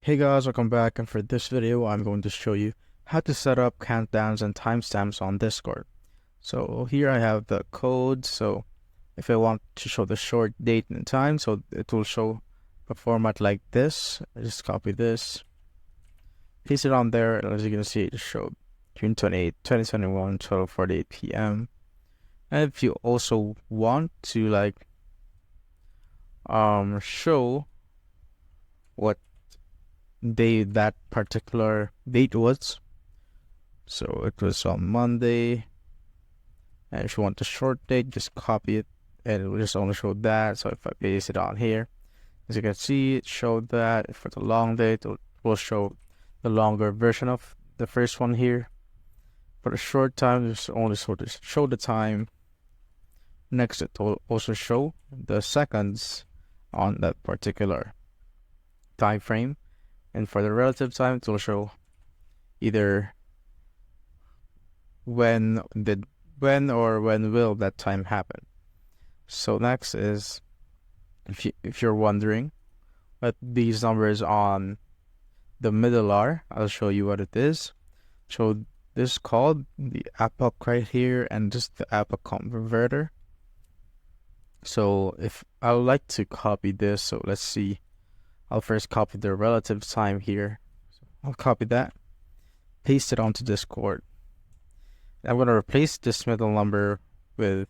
Hey guys, welcome back, and for this video I'm going to show you how to set up countdowns and timestamps on Discord. So here I have the code, so if I want to show the short date and time, so it will show a format like this. I just copy this, paste it on there, and as you can see it showed June 28, 2021, 12:48 p.m. And if you also want to show what that particular date was, so it was on Monday, and if you want the short date, just copy it and it will just only show that. So if I paste it on here, as you can see, it showed that. For the long date, it will show the longer version of the first one here. For the short time, just only show the time. Next, it will also show the seconds on that particular time frame. And for the relative time, it will show either when will that time happen. So next is, if you're wondering what these numbers on the middle are, I'll show you what it is. So this is called the epoch right here, and just the epoch converter. So if I would like to copy this, so let's see. I'll first copy the relative time here. So I'll copy that, paste it onto Discord. I'm going to replace this middle number with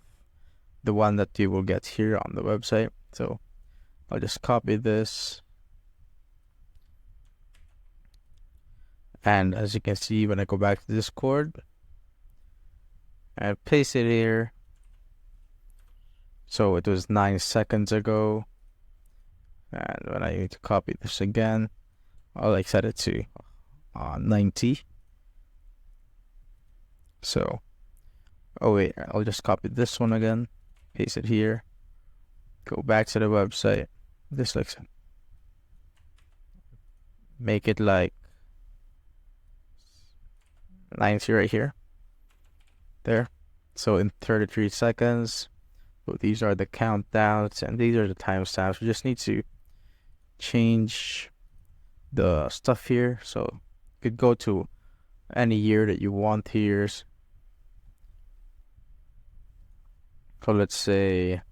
the one that you will get here on the website. So I'll just copy this. And as you can see, when I go back to Discord, I paste it here. So it was 9 seconds ago. And when I need to copy this again, I'll set it to 90. So, oh wait, I'll just copy this one again, paste it here, go back to the website, just make it like 90 right here, there. So in 33 seconds, so these are the countdowns and these are the timestamps. We just need to change the stuff here, so you could go to any year that you want here. So let's say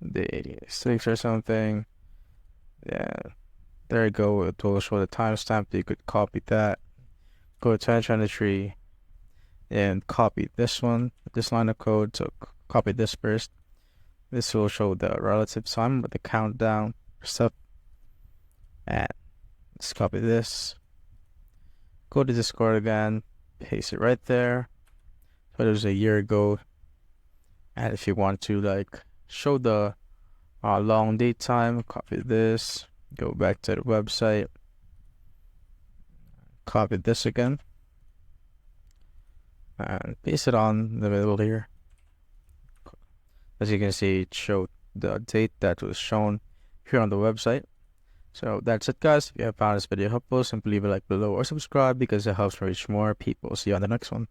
the 86 or something. Yeah, there you go. It will show the timestamp. You could copy that, go to 2023 and copy this one, this line of code. So copy this first. This will show the relative time with the countdown stuff. And let's copy this, go to Discord again, paste it right there. So it was a year ago. And if you want to show the long date time, copy this, go back to the website, copy this again, and paste it on the middle here. As you can see, it showed the date that was shown here on the website. So that's it, guys. If you have found this video helpful, simply leave a like below or subscribe because it helps me reach more people. See you on the next one.